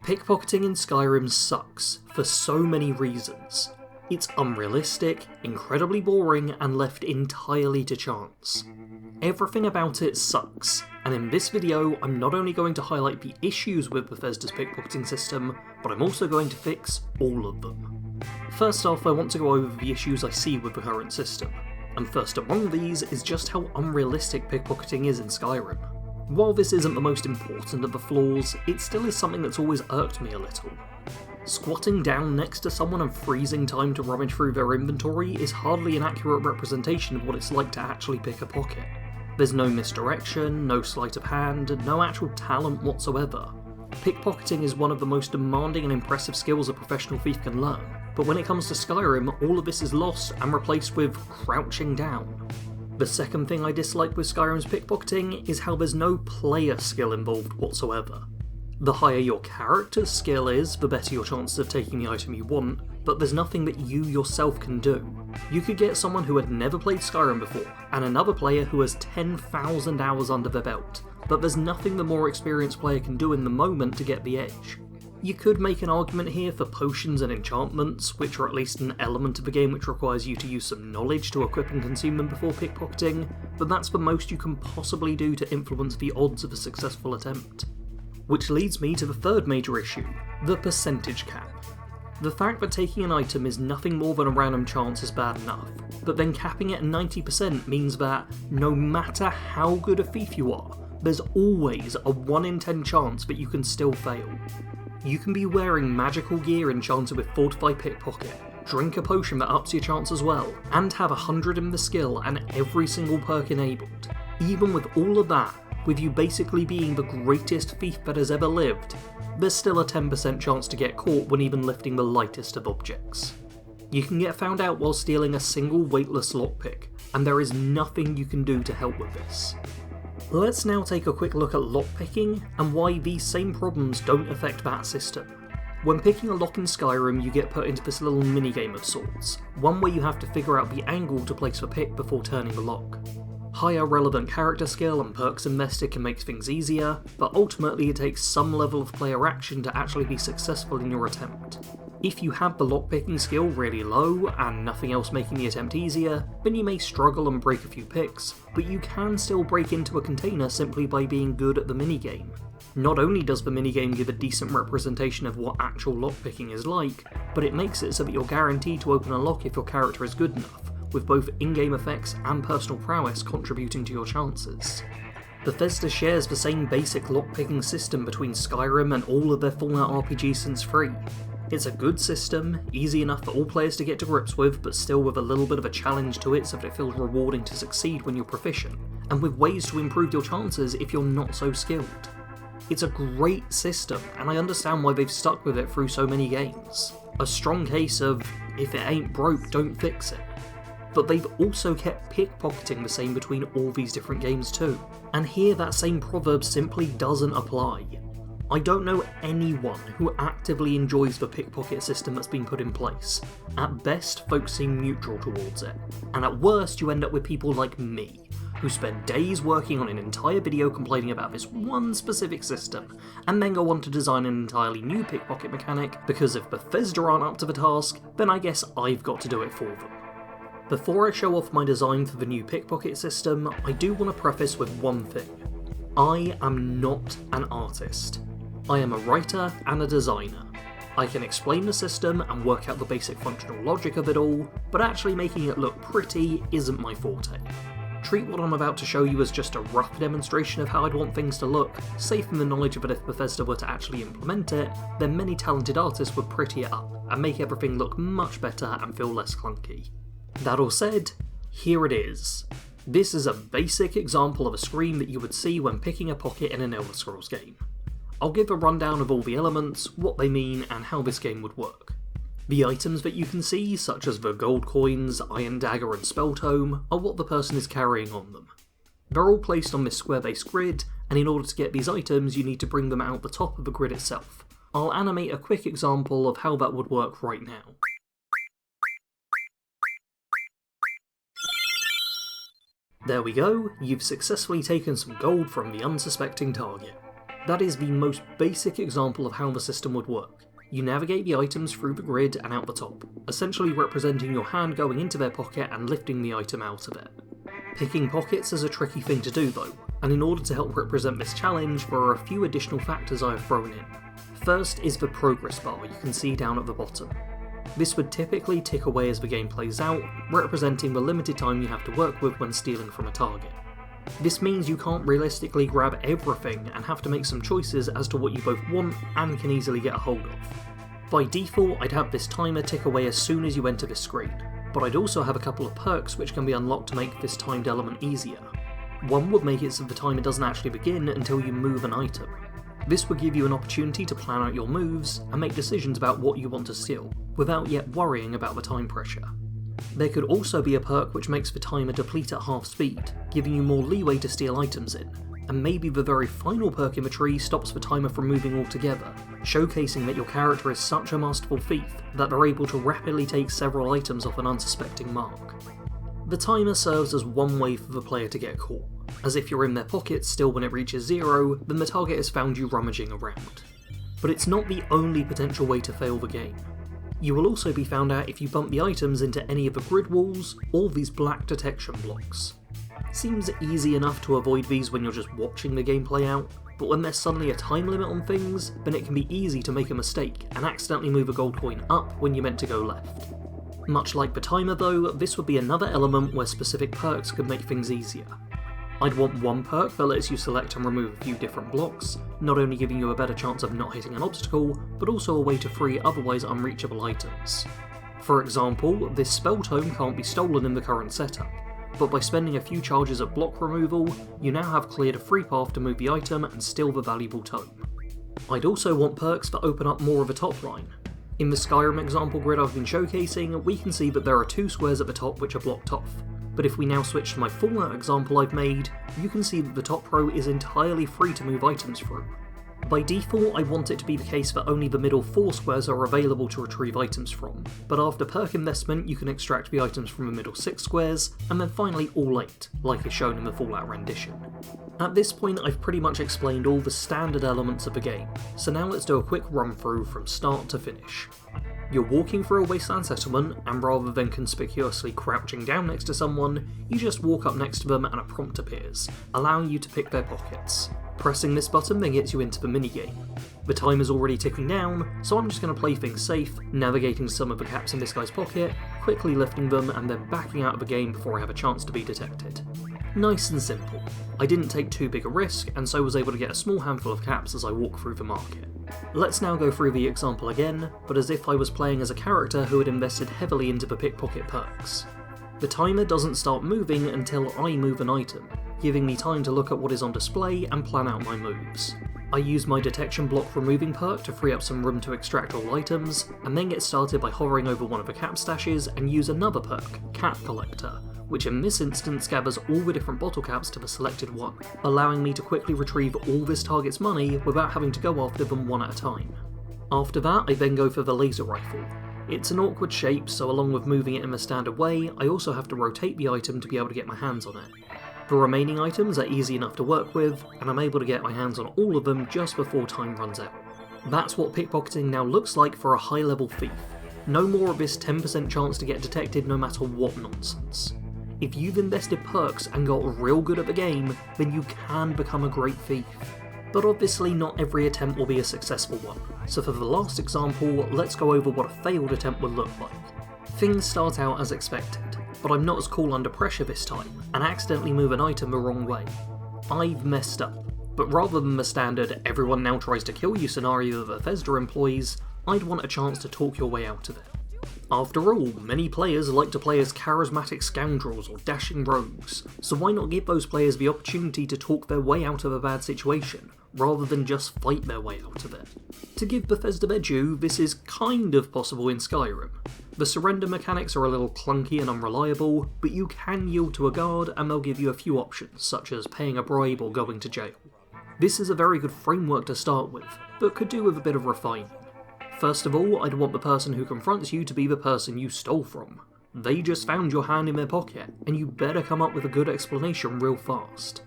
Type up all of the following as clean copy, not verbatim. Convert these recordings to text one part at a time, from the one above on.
Pickpocketing in Skyrim sucks, for so many reasons. It's unrealistic, incredibly boring, and left entirely to chance. Everything about it sucks, and in this video I'm not only going to highlight the issues with Bethesda's pickpocketing system, but I'm also going to fix all of them. First off, I want to go over the issues I see with the current system, and first among these is just how unrealistic pickpocketing is in Skyrim. While this isn't the most important of the flaws, it still is something that's always irked me a little. Squatting down next to someone and freezing time to rummage through their inventory is hardly an accurate representation of what it's like to actually pick a pocket. There's no misdirection, no sleight of hand, no actual talent whatsoever. Pickpocketing is one of the most demanding and impressive skills a professional thief can learn, but when it comes to Skyrim, all of this is lost and replaced with crouching down. The second thing I dislike with Skyrim's pickpocketing is how there's no player skill involved whatsoever. The higher your character's skill is, the better your chances of taking the item you want, but there's nothing that you yourself can do. You could get someone who had never played Skyrim before, and another player who has 10,000 hours under their belt, but there's nothing the more experienced player can do in the moment to get the edge. You could make an argument here for potions and enchantments, which are at least an element of the game which requires you to use some knowledge to equip and consume them before pickpocketing, but that's the most you can possibly do to influence the odds of a successful attempt. Which leads me to the third major issue, the percentage cap. The fact that taking an item is nothing more than a random chance is bad enough, but then capping it at 90% means that, no matter how good a thief you are, there's always a 1 in 10 chance that you can still fail. You can be wearing magical gear enchanted with Fortify Pickpocket, drink a potion that ups your chance as well, and have 100 in the skill and every single perk enabled. Even with all of that, with you basically being the greatest thief that has ever lived, there's still a 10% chance to get caught when even lifting the lightest of objects. You can get found out while stealing a single weightless lockpick, and there is nothing you can do to help with this. Let's now take a quick look at lockpicking and why these same problems don't affect that system. When picking a lock in Skyrim, you get put into this little minigame of sorts, one where you have to figure out the angle to place the pick before turning the lock. Higher relevant character skill and perks invested can make things easier, but ultimately it takes some level of player action to actually be successful in your attempt. If you have the lockpicking skill really low, and nothing else making the attempt easier, then you may struggle and break a few picks, but you can still break into a container simply by being good at the minigame. Not only does the minigame give a decent representation of what actual lockpicking is like, but it makes it so that you're guaranteed to open a lock if your character is good enough, with both in-game effects and personal prowess contributing to your chances. Bethesda shares the same basic lockpicking system between Skyrim and all of their Fallout RPGs since 3. It's a good system, easy enough for all players to get to grips with, but still with a little bit of a challenge to it so that it feels rewarding to succeed when you're proficient, and with ways to improve your chances if you're not so skilled. It's a great system, and I understand why they've stuck with it through so many games. A strong case of, if it ain't broke, don't fix it. But they've also kept pickpocketing the same between all these different games too, and here that same proverb simply doesn't apply. I don't know anyone who actively enjoys the pickpocket system that's been put in place. At best, folks seem neutral towards it, and at worst you end up with people like me, who spend days working on an entire video complaining about this one specific system, and then go on to design an entirely new pickpocket mechanic, because if Bethesda aren't up to the task, then I guess I've got to do it for them. Before I show off my design for the new pickpocket system, I do want to preface with one thing. I am not an artist. I am a writer and a designer. I can explain the system and work out the basic functional logic of it all, but actually making it look pretty isn't my forte. Treat what I'm about to show you as just a rough demonstration of how I'd want things to look, safe in the knowledge that if Bethesda were to actually implement it, then many talented artists would pretty it up, and make everything look much better and feel less clunky. That all said, here it is. This is a basic example of a screen that you would see when picking a pocket in an Elder Scrolls game. I'll give a rundown of all the elements, what they mean, and how this game would work. The items that you can see, such as the gold coins, iron dagger and spell tome, are what the person is carrying on them. They're all placed on this square-based grid, and in order to get these items you need to bring them out the top of the grid itself. I'll animate a quick example of how that would work right now. There we go, you've successfully taken some gold from the unsuspecting target. That is the most basic example of how the system would work. You navigate the items through the grid and out the top, essentially representing your hand going into their pocket and lifting the item out of it. Picking pockets is a tricky thing to do though, and in order to help represent this challenge, there are a few additional factors I have thrown in. First is the progress bar you can see down at the bottom. This would typically tick away as the game plays out, representing the limited time you have to work with when stealing from a target. This means you can't realistically grab everything and have to make some choices as to what you both want and can easily get a hold of. By default, I'd have this timer tick away as soon as you enter this screen, but I'd also have a couple of perks which can be unlocked to make this timed element easier. One would make it so the timer doesn't actually begin until you move an item. This would give you an opportunity to plan out your moves and make decisions about what you want to steal, without yet worrying about the time pressure. There could also be a perk which makes the timer deplete at half speed, giving you more leeway to steal items in, and maybe the very final perk in the tree stops the timer from moving altogether, showcasing that your character is such a masterful thief that they're able to rapidly take several items off an unsuspecting mark. The timer serves as one way for the player to get caught, as if you're in their pockets still when it reaches 0, then the target has found you rummaging around. But it's not the only potential way to fail the game. You will also be found out if you bump the items into any of the grid walls or these black detection blocks. Seems easy enough to avoid these when you're just watching the game play out, but when there's suddenly a time limit on things, then it can be easy to make a mistake and accidentally move a gold coin up when you meant to go left. Much like the timer though, this would be another element where specific perks could make things easier. I'd want one perk that lets you select and remove a few different blocks, not only giving you a better chance of not hitting an obstacle, but also a way to free otherwise unreachable items. For example, this spell tome can't be stolen in the current setup, but by spending a few charges at block removal, you now have cleared a free path to move the item and steal the valuable tome. I'd also want perks that open up more of a top line. In the Skyrim example grid I've been showcasing, we can see that there are 2 squares at the top which are blocked off. But if we now switch to my Fallout example I've made, you can see that the top row is entirely free to move items through. By default, I want it to be the case that only the middle 4 squares are available to retrieve items from, but after perk investment you can extract the items from the middle 6 squares, and then finally all 8, like is shown in the Fallout rendition. At this point I've pretty much explained all the standard elements of the game, so now let's do a quick run through from start to finish. You're walking through a wasteland settlement, and rather than conspicuously crouching down next to someone, you just walk up next to them and a prompt appears, allowing you to pick their pockets. Pressing this button then gets you into the minigame. The timer's already ticking down, so I'm just going to play things safe, navigating some of the caps in this guy's pocket, quickly lifting them and then backing out of the game before I have a chance to be detected. Nice and simple. I didn't take too big a risk, and so was able to get a small handful of caps as I walk through the market. Let's now go through the example again, but as if I was playing as a character who had invested heavily into the pickpocket perks. The timer doesn't start moving until I move an item, giving me time to look at what is on display and plan out my moves. I use my detection block removing perk to free up some room to extract all items, and then get started by hovering over one of the cap stashes and use another perk, Cap Collector, which in this instance gathers all the different bottle caps to the selected one, allowing me to quickly retrieve all this target's money without having to go after them one at a time. After that, I then go for the laser rifle. It's an awkward shape, so along with moving it in the standard way, I also have to rotate the item to be able to get my hands on it. The remaining items are easy enough to work with, and I'm able to get my hands on all of them just before time runs out. That's what pickpocketing now looks like for a high-level thief. No more of this 10% chance to get detected no matter what nonsense. If you've invested perks and got real good at the game, then you can become a great thief. But obviously not every attempt will be a successful one, so for the last example, let's go over what a failed attempt would look like. Things start out as expected, but I'm not as cool under pressure this time, and accidentally move an item the wrong way. I've messed up, but rather than the standard everyone now tries to kill you scenario of Bethesda employees, I'd want a chance to talk your way out of it. After all, many players like to play as charismatic scoundrels or dashing rogues, so why not give those players the opportunity to talk their way out of a bad situation, rather than just fight their way out of it? To give Bethesda their due, this is kind of possible in Skyrim. The surrender mechanics are a little clunky and unreliable, but you can yield to a guard and they'll give you a few options, such as paying a bribe or going to jail. This is a very good framework to start with, but could do with a bit of refining. First of all, I'd want the person who confronts you to be the person you stole from. They just found your hand in their pocket, and you better come up with a good explanation real fast.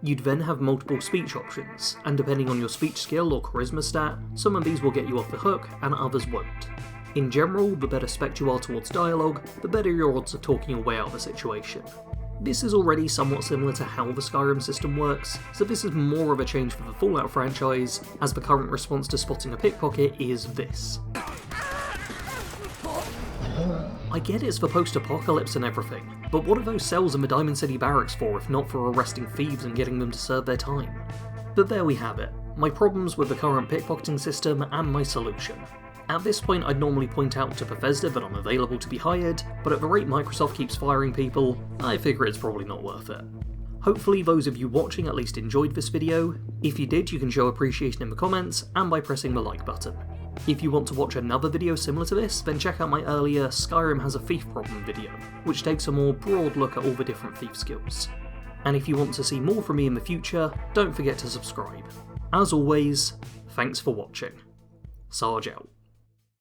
You'd then have multiple speech options, and depending on your speech skill or charisma stat, some of these will get you off the hook and others won't. In general, the better spec'd you are towards dialogue, the better your odds of talking your way out of a situation. This is already somewhat similar to how the Skyrim system works, so this is more of a change for the Fallout franchise, as the current response to spotting a pickpocket is this. I get it's for post-apocalypse and everything, but what are those cells in the Diamond City barracks for if not for arresting thieves and getting them to serve their time? But there we have it, my problems with the current pickpocketing system and my solution. At this point I'd normally point out to Bethesda that I'm available to be hired, but at the rate Microsoft keeps firing people, I figure it's probably not worth it. Hopefully those of you watching at least enjoyed this video. If you did, you can show appreciation in the comments and by pressing the like button. If you want to watch another video similar to this, then check out my earlier Skyrim has a thief problem video, which takes a more broad look at all the different thief skills. And if you want to see more from me in the future, don't forget to subscribe. As always, thanks for watching. Sarge out.